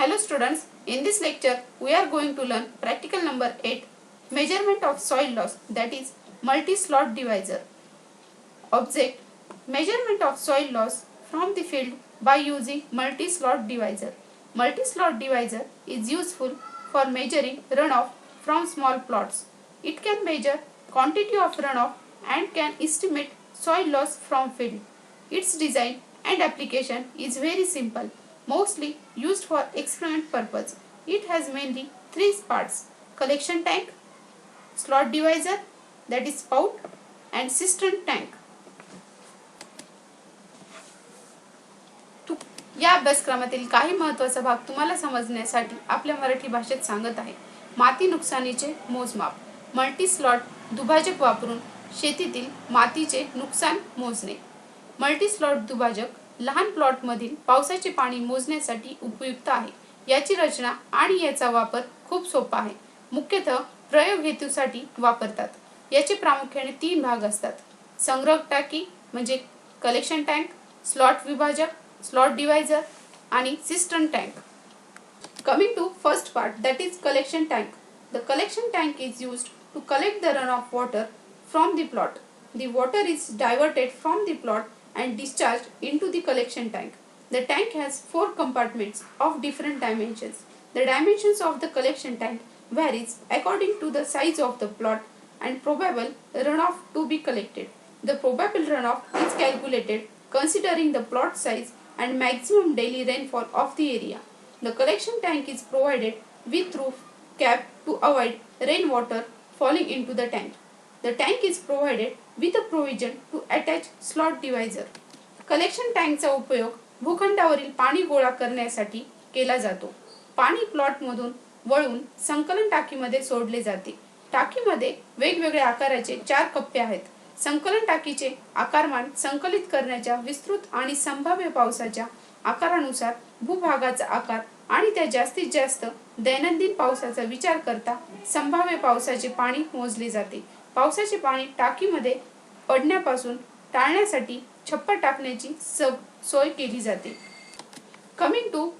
Hello students, in this lecture we are going to learn practical number 8, measurement of soil loss, that is multi-slot divisor. Object, measurement of soil loss from the field by using multi-slot divisor. Multi-slot divisor is useful for measuring runoff from small plots. It can measure quantity of runoff and can estimate soil loss from field. Its design and application is very simple, mostly used for experiment purpose. It has mainly three parts: collection tank, slot divisor, that is spout, and cistern tank. या अभ्यासक्रमातील काही महत्त्वाचा भाग तुम्हाला समजण्यासाठी आपल्या मराठी भाषेत सांगत आहे. माती नुकसानीचे मोजमाप. मल्टी स्लॉट दुभाजक वापरून शेतीतील मातीचे नुकसान मोजणे. मल्टी स्लॉट दुभाजक लहान प्लॉटमधील पावसाचे पाणी मोजण्यासाठी उपयुक्त आहे. याची रचना आणि याचा वापर खूप सोपा आहे. मुख्यतः प्रयोग हेतूसाठी वापरतात. याचे प्रामुख्याने तीन भाग असतात: संग्रह टाकी म्हणजे कलेक्शन टँक, स्लॉट विभाजक slot divisor and cistern tank. Coming to first part, that is collection tank. The collection tank is used to collect the runoff water from the plot. The water is diverted from the plot and discharged into the collection tank. The tank has 4 compartments of different dimensions. The dimensions of the collection tank varies according to the size of the plot and probable runoff to be collected. The probable runoff is calculated considering the plot size and maximum daily rainfall of the area. The collection tank is provided with roof cap to avoid rainwater falling into the tank. The tank is provided with a provision to attach slot divisor. Collection टँकचा उपयोग भूखंडावरील पाणी गोळा करण्यासाठी केला जातो. पाणी प्लॉटमधून वळून संकलन टाकीमध्ये सोडले जाते. टाकीमध्ये वेगवेगळ्या आकाराचे 4 कप्पे आहेत. संकलन टाकीचे आकारमान संकलित करण्याच्या विस्तृत आणि संभाव्य पावसाच्या आकारानुसार भूभागाचा आकार आणि त्या जास्तीत जास्त दैनंदिन पावसाचा विचार करता संभाव्य पावसाचे पाणी मोजले जाते. पावसाचे पाणी टाकीमध्ये पडण्यापासून टाळण्यासाठी छप्पर टाकण्याची सोय केली जाते. Coming to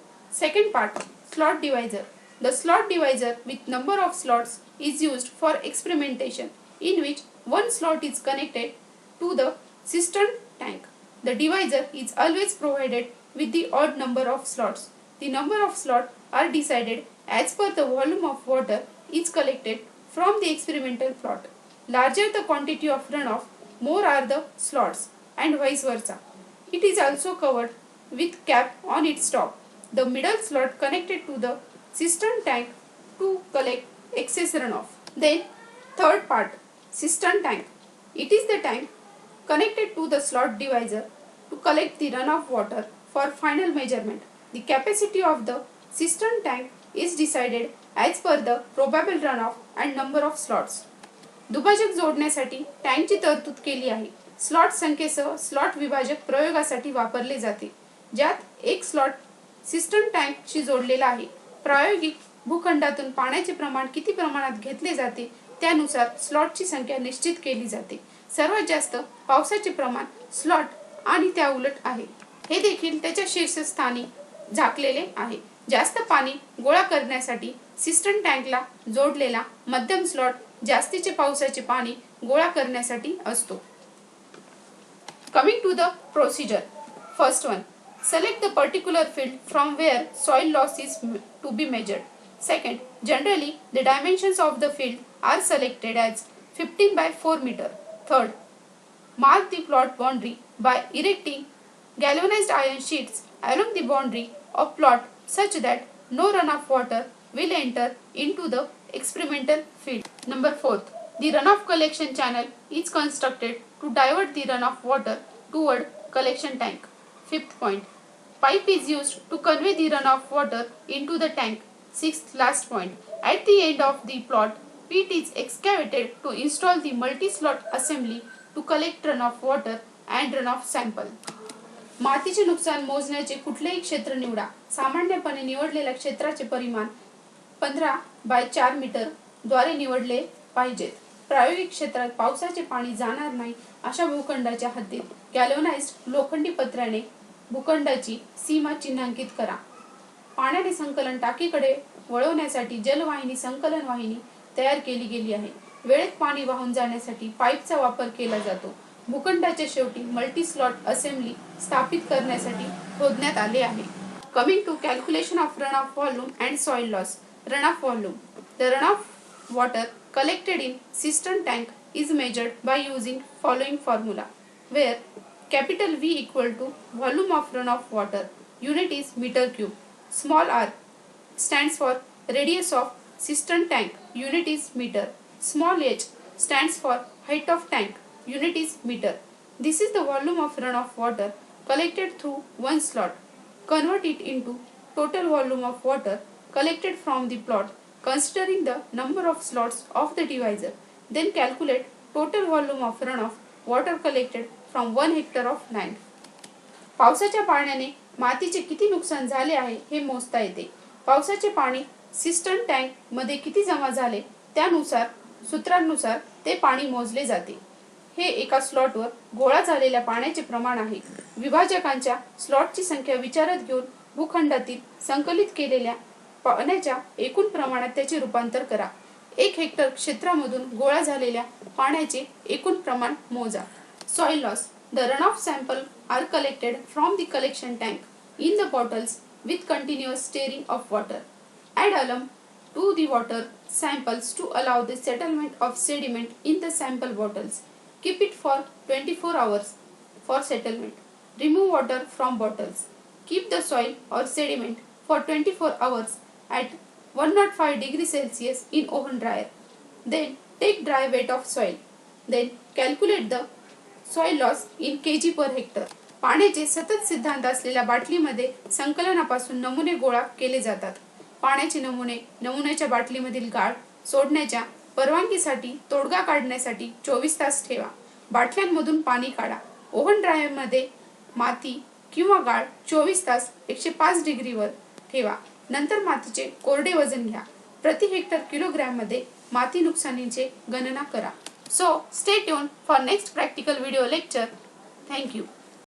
second part, slot divisor. The slot divisor with number of slots is used for experimentation in which one slot is connected to the cistern tank. The divisor is always provided with the odd number of slots. The number of slots are decided as per the volume of water is collected from the experimental plot. Larger the quantity of runoff, more are the slots, and vice versa. It is also covered with cap on its top. The middle slot connected to the cistern tank to collect excess runoff. Then third part, cistern tank. It is the tank connected to the slot divisor to collect the runoff water for final measurement. The capacity of the cistern tank is decided as per the probable runoff and number of slots. दुभाजक जोडण्यासाठी टँकची तरतूद केली आहे. Slot संख्येसह slot विभाजक प्रयोगासाठी वापरले जाते, ज्यात एक स्लॉट सिस्टर्न टँकशी जोडलेला आहे. प्रायोगिक भूखंडातून पाण्याचे प्रमाण किती प्रमाणात घेतले जाते त्यानुसार स्लॉटची संख्या निश्चित केली जाते. सर्वात जास्त पावसाचे प्रमाण स्लॉट आणि त्या उलट आहे. हे देखील त्याच्या शीर्षस्थानी झाकलेले आहे. जास्त पाणी गोळा करण्यासाठी सिस्टर्न टँकला जोडलेला मध्यम स्लॉट जास्तीचे पावसाचे पाणी गोळा करण्यासाठी असतो. Coming to the procedure. First one, select the particular field from where soil loss is to be measured. Second, generally the dimensions of the field are selected as 15 by 4 meter. Third, mark the plot boundary by erecting galvanized iron sheets along the boundary of plot such that no runoff water will enter into the experimental field. Number 4, the runoff collection channel is constructed to divert the runoff water toward collection tank. Fifth point, pipe is used to convey the runoff water into the tank. Sixth, last point, at the end of the plot, pit is excavated to install the multi-slot assembly to collect runoff water and runoff sample. मातीचे नुकसान मोजण्याचे कुठलेही क्षेत्र निवडा. सामान्यपणे निवडलेल्या क्षेत्राचे परिमाण 15 बाय 4 मीटर द्वारे निवडले पाहिजेत. प्रायोगिक क्षेत्रात पावसाचे पाणी जाणार नाही अशा भूखंडाच्या हद्दीत गॅल्वनाइज्ड लोखंडी पत्र्याने भूखंडाची सीमा चिन्हांकित करा. पाण्याने संकलन टाकीकडे वळवण्यासाठी जलवाहिनी संकलन वाहिनी तयार केली गेली आहे. वेळेत पाणी वाहून जाण्यासाठी पाईपचा वापर केला जातो. भूखंडाच्या शेवटी मल्टी स्लॉट असेंब्ली स्थापित करण्यासाठी खोदण्यात आले आहे. Coming to calculation of run off volume and soil loss. Run off volume. The run off water collected in cistern tank is measured by using following formula, where capital V equal to volume of runoff water, unit is meter cube. Small r stands for radius of cistern tank, unit is meter. Small h stands for height of tank, unit is meter. This is the volume of runoff water collected through one slot. Convert it into total volume of water collected from the plot considering the number of slots of the divisor. Then calculate total volume of runoff water collected from 1 hectare of land. पावसाच्या पाण्याने मातीचे किती नुकसान झाले आहे हे मोजता येते. पावसाचे पाणी सिस्टर्न टँक मध्ये किती जमा झाले त्यानुसार सूत्रांनुसार ते पाणी मोजले जाते. हे एका स्लॉटवर गोळा झालेल्या पाण्याचे प्रमाण आहे. विभाजकांच्या स्लॉटची संख्या विचारात घेऊन भूखंडातील संकलित केलेल्या पाण्याच्या एकूण प्रमाणात त्याचे रूपांतर करा. 1 हेक्टर क्षेत्रामधून गोळा झालेल्या पाण्याचे एकूण प्रमाण मोजा. Soil loss. The runoff sample are collected from the collection tank in the bottles with continuous stirring of water. Add alum to the water samples to allow the settlement of sediment in the sample bottles. Keep it for 24 hours for settlement. Remove water from bottles. Keep the soil or sediment for 24 hours at 105 degrees Celsius in oven dryer. Then take dry weight of soil. Then calculate the soil loss in kg per hectare. पाण्याचे सतत सिद्धांत असलेल्या बाटलीमध्ये संकलनापासून नमुने गोळा केले जातात. पाण्याचे नमुन्याच्या बाटलीमधील गाळ सोडण्याच्या परवानगीसाठी तोडगा काढण्यासाठी 24 तास ठेवा. बाटल्यांमधून पाणी काढा. ओव्हन ड्रायरमध्ये माती किंवा गाळ 24 तास 105 डिग्रीवर ठेवा. नंतर मातीचे कोरडे वजन घ्या. प्रति हेक्टर किलोग्रॅम मध्ये माती नुकसानीचे गणना करा. So stay tuned for next practical video lecture. Thank you.